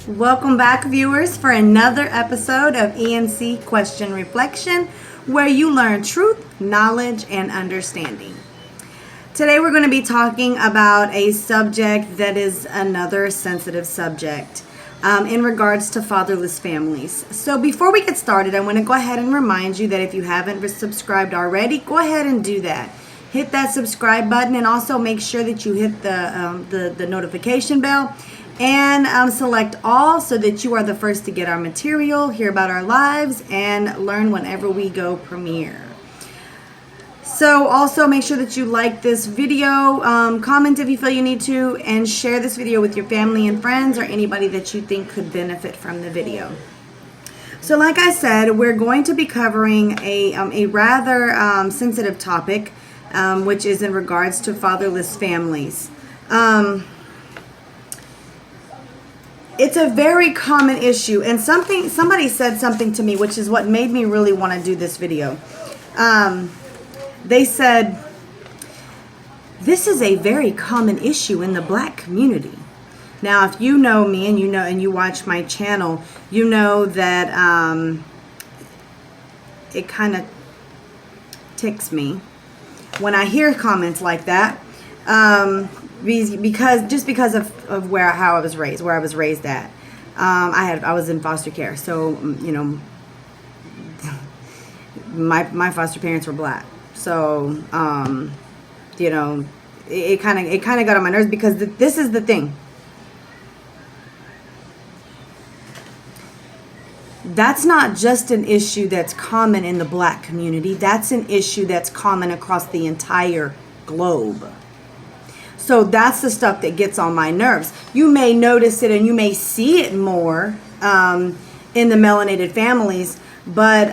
Welcome back, viewers, for another episode of E&C Question Reflection, where you learn truth, knowledge, and understanding. Today we're going to be talking about a subject that is another sensitive subject in regards to fatherless families. So before we get started, I want to go ahead and remind you that if you haven't subscribed already, go ahead and do that. Hit that subscribe button and also make sure that you hit the notification bell and select all so that you are the first to get our material, hear about our lives, and learn whenever we go premiere. So also make sure that you like this video, comment if you feel you need to, and share this video with your family and friends or anybody that you think could benefit from the video. So like I said, we're going to be covering a rather sensitive topic, which is in regards to fatherless families. It's a very common issue, and somebody said something to me, which is what made me really want to do this video. They said, this is a very common issue in the black community. Now, if you know me and you watch my channel, you know that it kind of ticks me when I hear comments like that. Because of how I was raised, where I was raised at. I was in foster care, so my foster parents were black. So it kind of got on my nerves because this is the thing. That's not just an issue that's common in the black community. That's an issue that's common across the entire globe. So that's the stuff that gets on my nerves. You may notice it and you may see it more in the melanated families, but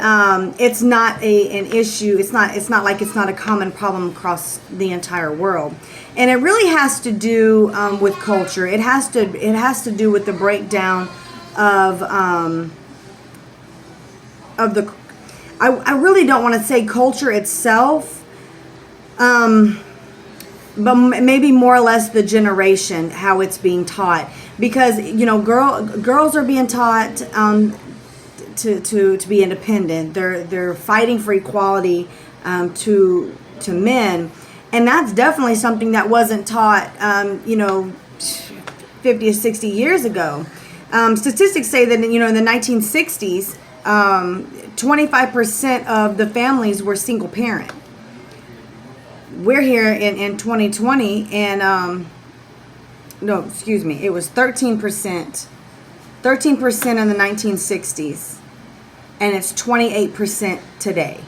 it's not an issue. It's not like it's not a common problem across the entire world. And it really has to do with culture. It has to do with the breakdown of the. I really don't want to say culture itself. But maybe more or less the generation, how it's being taught, because girls are being taught to be independent. They're fighting for equality to men, and that's definitely something that wasn't taught 50 or 60 years ago. Statistics say that in the 1960s, 25% of the families were single parent. We're here in 2020, and it was 13%. 13% in the 1960s, and it's 28% today.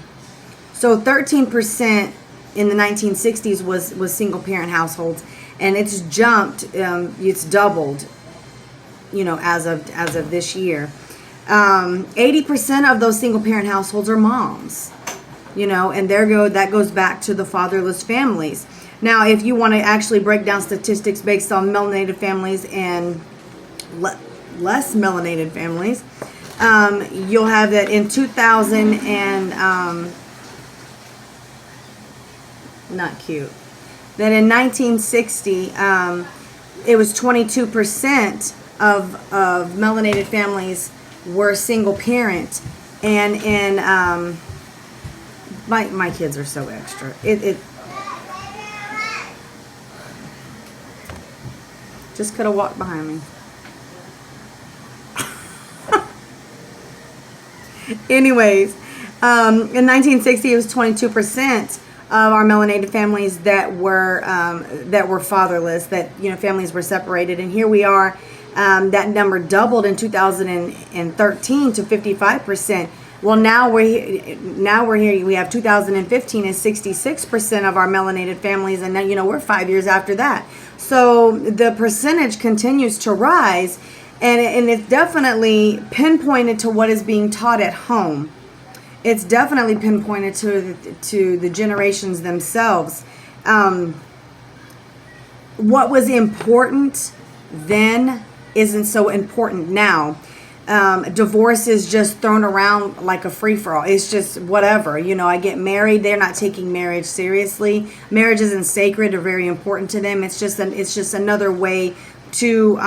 So 13% in the 1960s was single parent households, and it's jumped. It's doubled. As of this year, 80% of those single parent households are moms. And that goes back to the fatherless families. Now, if you want to actually break down statistics based on melanated families and less melanated families, you'll have that in 2000 and not cute. That in 1960, it was 22% of melanated families were single parent, and in my kids are so extra. It just could have walked behind me. Anyways, in 1960, it was 22% of our melanated families that were fatherless. That families were separated, and here we are. That number doubled in 2013 to 55%. Well, now we're here. We have 2015 is 66% of our melanated families, and now we're 5 years after that. So the percentage continues to rise, and it's definitely pinpointed to what is being taught at home. It's definitely pinpointed to the generations themselves. What was important then isn't so important now. Divorce is just thrown around like a free-for-all. It's just whatever. I get married. They're not taking marriage seriously. Marriage isn't sacred or very important to them. It's just another way to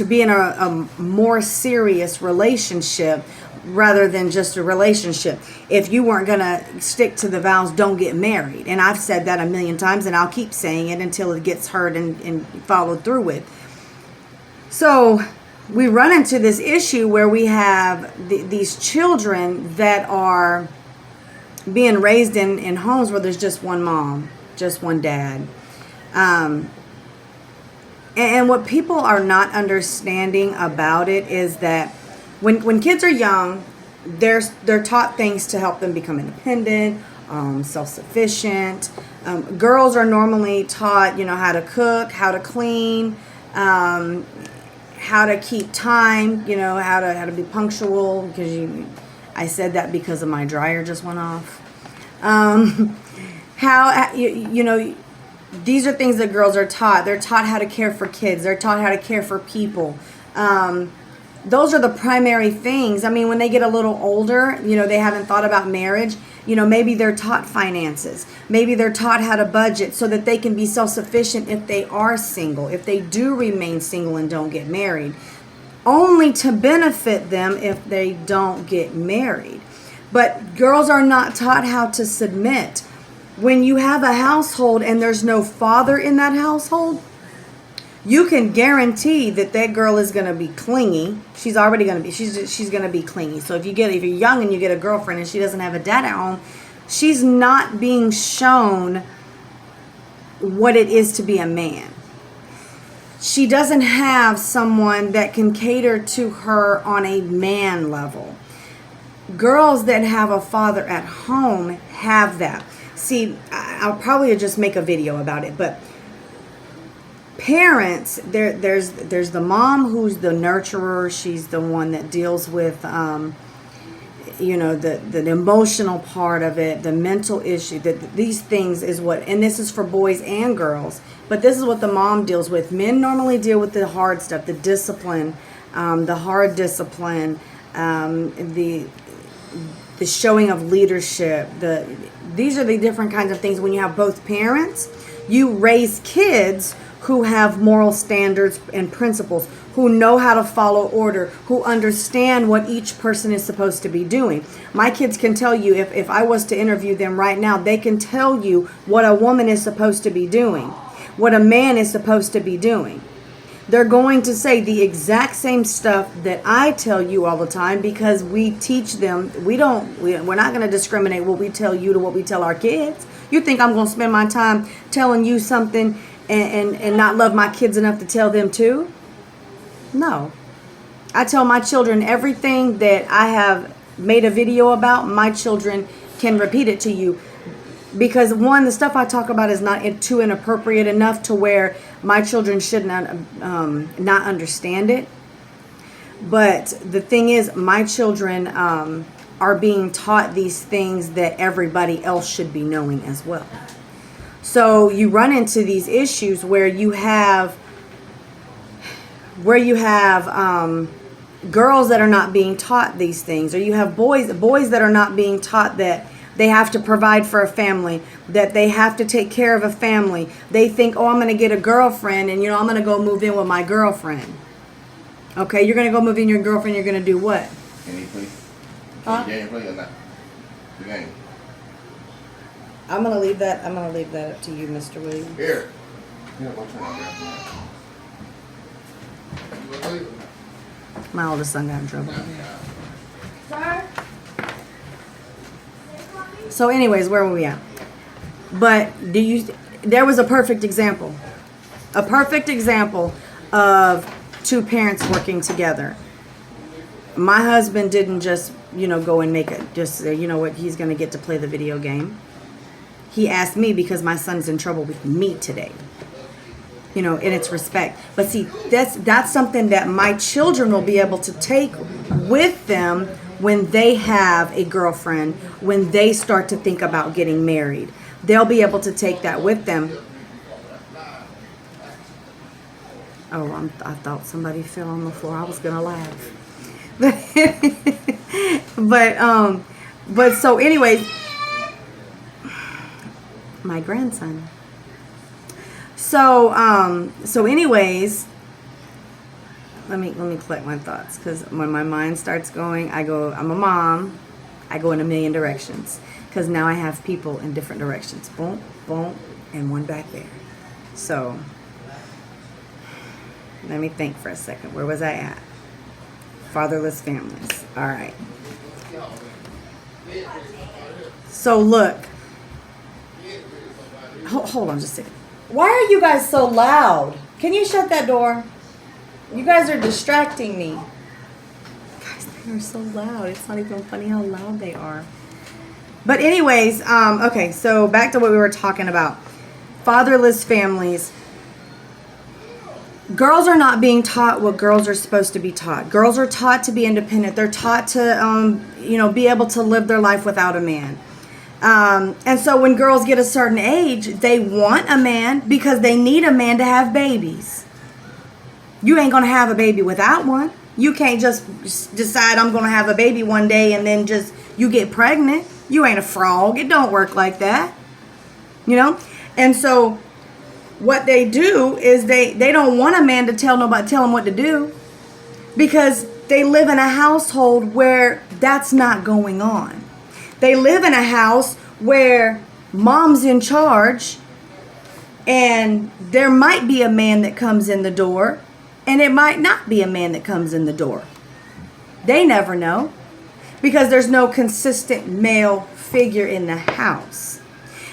be in a more serious relationship rather than just a relationship. If you weren't going to stick to the vows, don't get married. And I've said that a million times, and I'll keep saying it until it gets heard and followed through with. So we run into this issue where we have these children that are being raised in homes where there's just one mom, just one dad. And what people are not understanding about it is that when kids are young, they're taught things to help them become independent, self-sufficient. Girls are normally taught, how to cook, how to clean, how to keep time, how to be punctual. Because I said that because of my dryer just went off. These are things that girls are taught. They're taught how to care for kids. They're taught how to care for people. Those are the primary things. I mean, when they get a little older, they haven't thought about marriage. Maybe they're taught finances. Maybe they're taught how to budget so that they can be self-sufficient if they are single, if they do remain single and don't get married, only to benefit them if they don't get married. But girls are not taught how to submit. When you have a household and there's no father in that household, you can guarantee that girl is going to be clingy. She's already going to be, she's going to be clingy. So if you're young and you get a girlfriend and she doesn't have a dad at home, she's not being shown what it is to be a man. She doesn't have someone that can cater to her on a man level. Girls that have a father at home have that. See, I'll probably just make a video about it, but parents, there's the mom who's the nurturer. She's the one that deals with, the emotional part of it, the mental issue. These things is what, and this is for boys and girls, but this is what the mom deals with. Men normally deal with the hard stuff, the discipline, the hard discipline, the showing of leadership. These are the different kinds of things. When you have both parents, you raise kids who have moral standards and principles, who know how to follow order, who understand what each person is supposed to be doing. My kids can tell you, if I was to interview them right now, they can tell you what a woman is supposed to be doing, what a man is supposed to be doing. They're going to say the exact same stuff that I tell you all the time, because we teach them. We're not going to discriminate what we tell you to what we tell our kids. You think I'm going to spend my time telling you something and not love my kids enough to tell them too? No. I tell my children everything that I have made a video about. My children can repeat it to you, because one, the stuff I talk about is not too inappropriate enough to where my children should not understand it. But the thing is, my children are being taught these things that everybody else should be knowing as well. So you run into these issues where you have girls that are not being taught these things, or you have boys that are not being taught that they have to provide for a family, that they have to take care of a family. They think, oh, I'm going to get a girlfriend, and I'm going to go move in with my girlfriend. Okay, you're going to go move in with your girlfriend. You're going to do what? Can you please? Huh? Can you play or not? The game. I'm going to leave that up to you, Mr. Williams. Here. Yeah, what's wrong with that? My oldest son got in trouble. Sir? So anyways, where were we at? But there was a perfect example. A perfect example of two parents working together. My husband didn't just, go and make it, just say, you know what, he's going to get to play the video game. He asked me because my son's in trouble with me today. And it's respect. But see, that's something that my children will be able to take with them when they have a girlfriend, when they start to think about getting married. They'll be able to take that with them. Oh, I thought somebody fell on the floor. I was going to laugh. But so anyways, my grandson. So anyways, let me collect my thoughts, because when my mind starts going, I'm a mom, I go in a million directions, because now I have people in different directions. Boom, boom, and one back there. So let me think for a second. Where was I at? Fatherless families. All right. So look. Hold on just a second. Why are you guys so loud? Can you shut that door? You guys are distracting me. Guys, they are so loud. It's not even funny how loud they are. But anyways, okay, so back to what we were talking about. Fatherless families. Girls are not being taught what girls are supposed to be taught. Girls are taught to be independent. They're taught to, be able to live their life without a man. And so when girls get a certain age, they want a man because they need a man to have babies. You ain't going to have a baby without one. You can't just decide I'm going to have a baby one day and then just you get pregnant. You ain't a frog. It don't work like that. And so what they do is they don't want a man to tell them what to do, because they live in a household where that's not going on. They live in a house where mom's in charge, and there might be a man that comes in the door, and it might not be a man that comes in the door. They never know, because there's no consistent male figure in the house.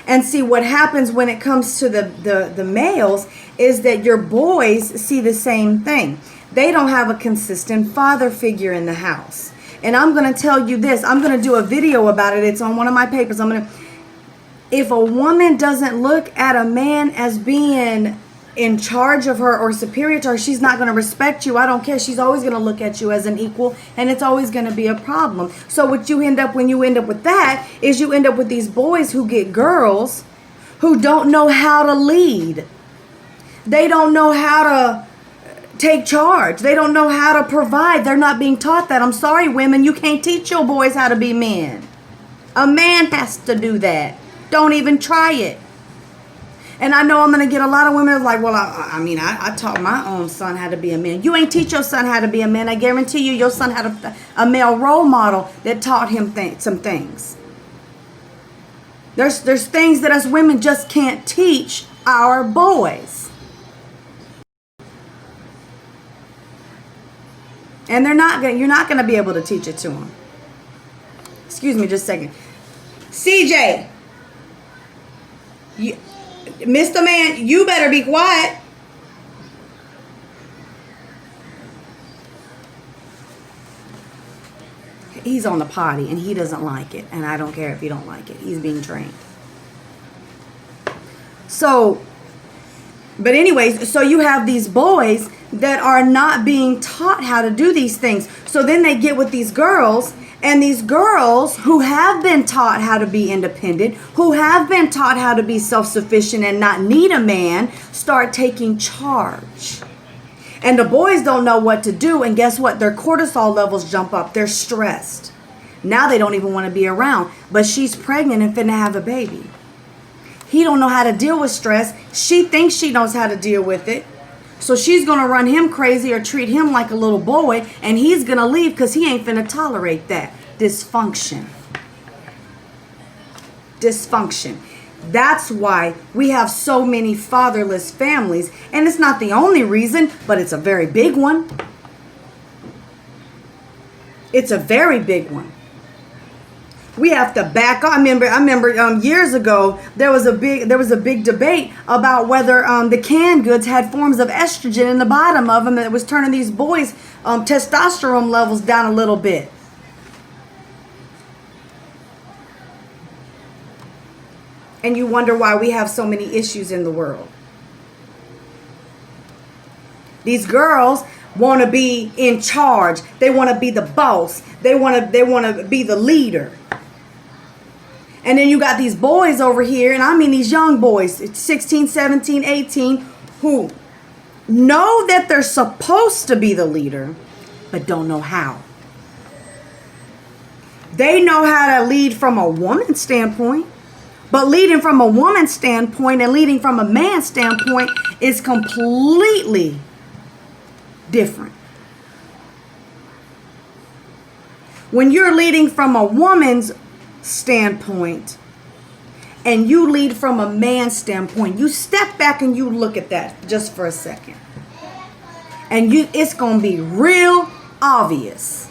And see, what happens when it comes to the males is that your boys see the same thing. They don't have a consistent father figure in the house. And I'm going to tell you this. I'm going to do a video about it. It's on one of my papers. If a woman doesn't look at a man as being in charge of her or superior to her, she's not going to respect you. I don't care. She's always going to look at you as an equal, and it's always going to be a problem. So what you end up when you end up with that is you end up with these boys who get girls who don't know how to lead. They don't know how to take charge. They don't know how to provide. They're not being taught that. I'm sorry, women, you can't teach your boys how to be men. A man has to do that. Don't even try it. And I know I'm going to get a lot of women like, well, I taught my own son how to be a man. You ain't teach your son how to be a man. I guarantee you your son had a male role model that taught him some things. There's things that us women just can't teach our boys. And you're not going to be able to teach it to them. Excuse me just a second. CJ, Mr. Man, you better be quiet. He's on the potty and he doesn't like it. And I don't care if he don't like it. He's being trained. So, but anyways, so you have these boys that are not being taught how to do these things. So then they get with these girls, and these girls who have been taught how to be independent, who have been taught how to be self-sufficient and not need a man, start taking charge. And the boys don't know what to do, and guess what? Their cortisol levels jump up. They're stressed. Now they don't even want to be around. But she's pregnant and finna have a baby. He don't know how to deal with stress. She thinks she knows how to deal with it. So she's going to run him crazy or treat him like a little boy, and he's going to leave because he ain't finna tolerate that. Dysfunction. Dysfunction. That's why we have so many fatherless families, and it's not the only reason, but it's a very big one. It's a very big one. We have to back up. I remember years ago there was a big debate about whether the canned goods had forms of estrogen in the bottom of them that was turning these boys' testosterone levels down a little bit. And you wonder why we have so many issues in the world. These girls want to be in charge. They want to be the boss. They want to be the leader. And then you got these boys over here, and I mean these young boys, 16, 17, 18, who know that they're supposed to be the leader, but don't know how. They know how to lead from a woman's standpoint, but leading from a woman's standpoint and leading from a man's standpoint is completely different. When you're leading from a woman's standpoint and you lead from a man's standpoint, you step back and you look at that just for a second. And it's going to be real obvious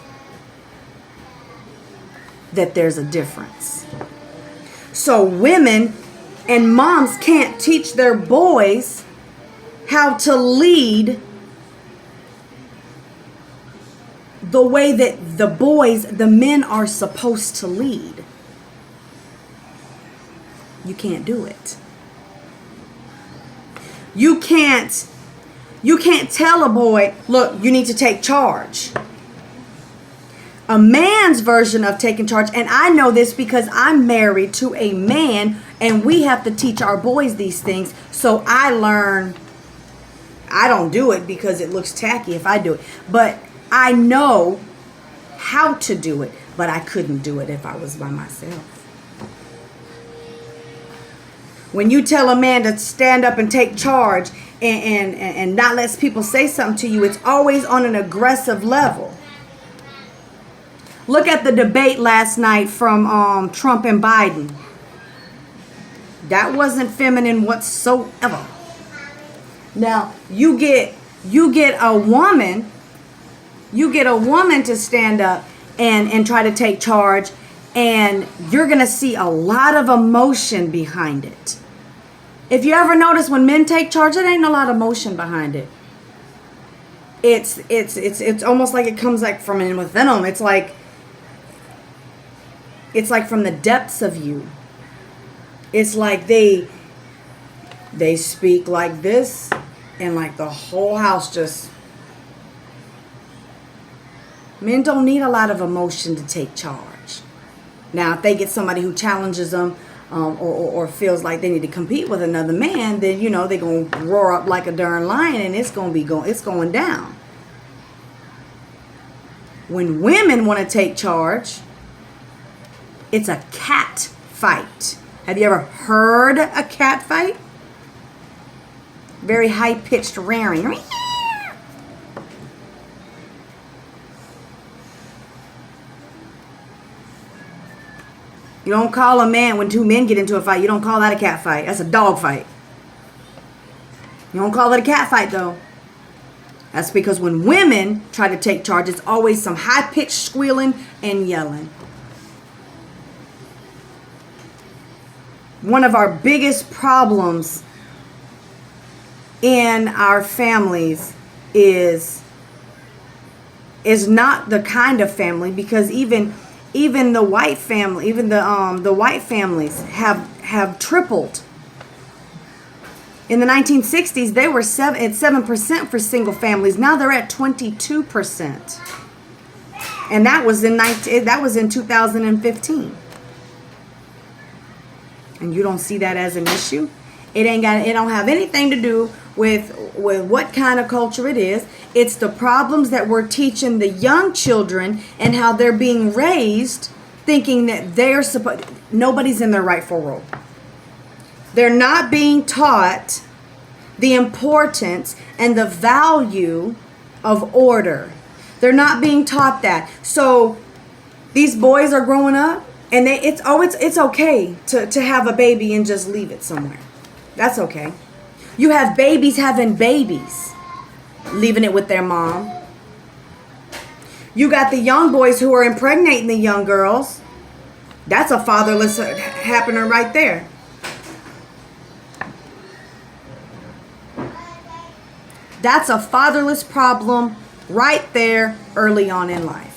that there's a difference. So women and moms can't teach their boys how to lead the way that the men are supposed to lead. You can't do it. You can't tell a boy, look, you need to take charge. A man's version of taking charge, and I know this because I'm married to a man and we have to teach our boys these things. So I learn, I don't do it because it looks tacky if I do it, but I know how to do it, but I couldn't do it if I was by myself. When you tell a man to stand up and take charge and not let people say something to you, it's always on an aggressive level. Look at the debate last night from Trump and Biden. That wasn't feminine whatsoever. Now, you get a woman to stand up and try to take charge, and you're going to see a lot of emotion behind it. If you ever notice when men take charge, there ain't a lot of emotion behind it. It's almost like it comes like from within them. It's like from the depths of you. It's like they speak like this, and like the whole house just. Men don't need a lot of emotion to take charge. Now, if they get somebody who challenges them or feels like they need to compete with another man, then, they're going to roar up like a darn lion and it's going down. When women want to take charge, it's a cat fight. Have you ever heard a cat fight? Very high-pitched rearing. You don't call a man, when two men get into a fight, you don't call that a cat fight. That's a dog fight. You don't call it a cat fight, though. That's because when women try to take charge, it's always some high-pitched squealing and yelling. One of our biggest problems in our families is not the kind of family, because even the white family, even the white families have tripled. In the 1960s, they were at 7% for single families. Now they're at 22%, and that was in 2015. And you don't see that as an issue. It don't have anything to do with what kind of culture it is. It's the problems that we're teaching the young children and how they're being raised, thinking that nobody's in their rightful role. They're not being taught the importance and the value of order. They're not being taught that. So these boys are growing up, and it's okay to have a baby and just leave it somewhere. That's okay. You have babies having babies, leaving it with their mom. You got the young boys who are impregnating the young girls. That's a fatherless happening right there. That's a fatherless problem right there early on in life.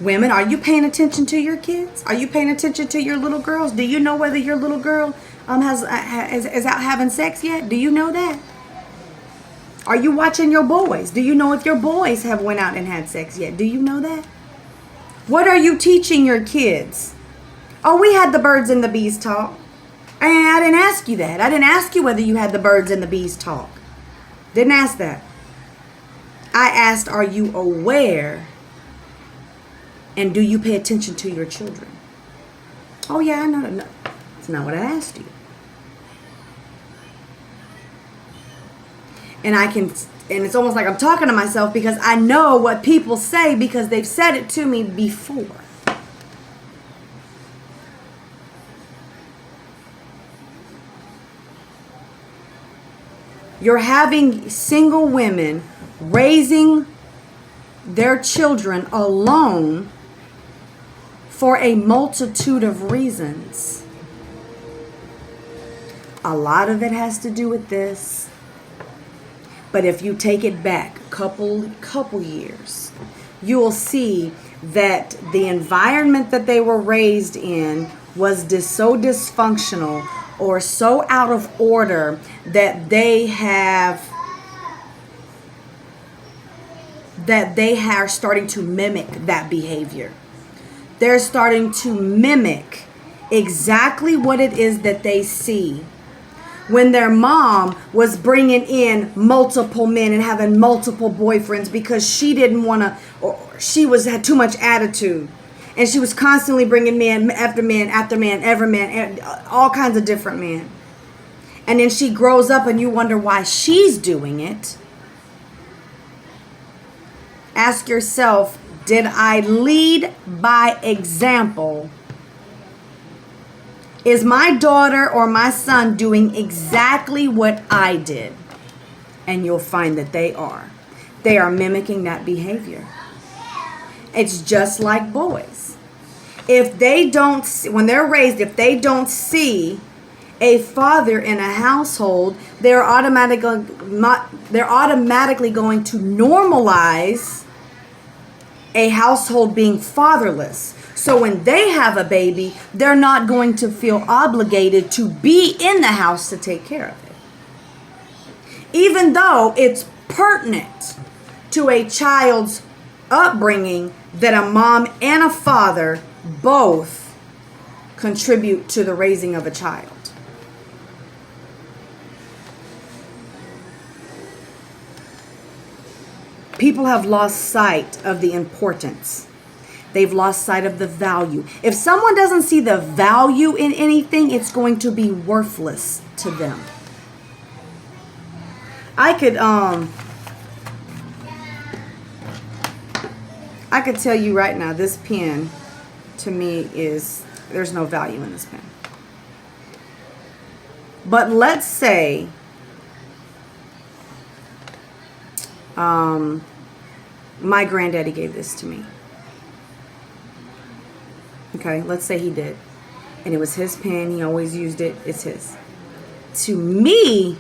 Women, are you paying attention to your kids? Are you paying attention to your little girls? Do you know whether your little girl is out having sex yet? Do you know that? Are you watching your boys? Do you know if your boys have went out and had sex yet? Do you know that? What are you teaching your kids? Oh, we had the birds and the bees talk. And I didn't ask you that. I didn't ask you whether you had the birds and the bees talk. Didn't ask that. I asked, are you aware? And do you pay attention to your children? Oh, yeah, I know. No, that's not what I asked you. And and it's almost like I'm talking to myself because I know what people say because they've said it to me before. You're having single women raising their children alone for a multitude of reasons. A lot of it has to do with this. But if you take it back a couple years, you will see that the environment that they were raised in was so dysfunctional or so out of order that they are starting to mimic that behavior. They're starting to mimic exactly what it is that they see. When their mom was bringing in multiple men and having multiple boyfriends because she didn't want to, or she had too much attitude. And she was constantly bringing man after man after man, every man, all kinds of different men. And then she grows up and you wonder why she's doing it. Ask yourself, did I lead by example? Is my daughter or my son doing exactly what I did? And you'll find that they are. They are mimicking that behavior. It's just like boys. If they don't, when they're raised, if they don't see a father in a household, they're automatically going to normalize a household being fatherless. So when they have a baby, they're not going to feel obligated to be in the house to take care of it. Even though it's pertinent to a child's upbringing that a mom and a father both contribute to the raising of a child. People have lost sight of the importance. They've lost sight of the value. If someone doesn't see the value in anything, it's going to be worthless to them. I could tell you right now, this pen to me there's no value in this pen. But let's say my granddaddy gave this to me. Okay, let's say he did. And it was his pen. He always used it. It's his. To me,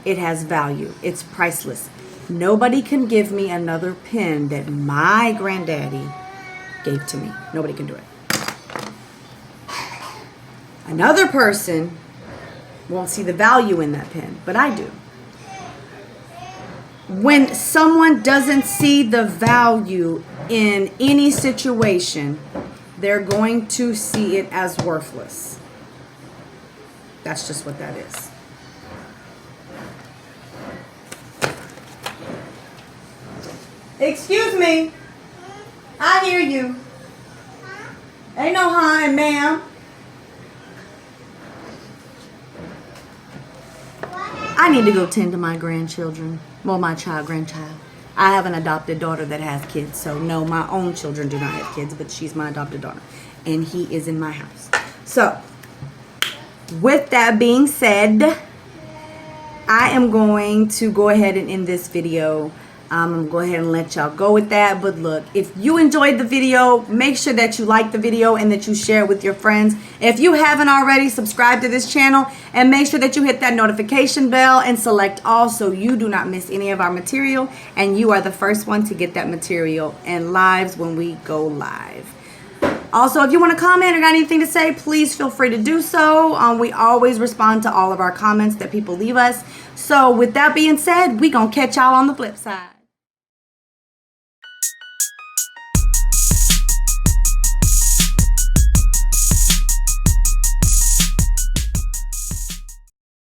it has value. It's priceless. Nobody can give me another pen that my granddaddy gave to me. Nobody can do it. Another person won't see the value in that pen, but I do. When someone doesn't see the value in any situation, they're going to see it as worthless. That's just what that is. Excuse me. I hear you. Ain't no hi, ma'am. I need to go tend to my grandchildren. Well, my grandchild. I have an adopted daughter that has kids. So no, my own children do not have kids, but she's my adopted daughter. And he is in my house. So, with that being said, I am going to go ahead and end this video. I'm going to go ahead and let y'all go with that. But look, if you enjoyed the video, make sure that you like the video and that you share it with your friends. If you haven't already, subscribe to this channel and make sure that you hit that notification bell and select all so you do not miss any of our material and you are the first one to get that material and lives when we go live. Also, if you want to comment or got anything to say, please feel free to do so. We always respond to all of our comments that people leave us. So with that being said, we're going to catch y'all on the flip side.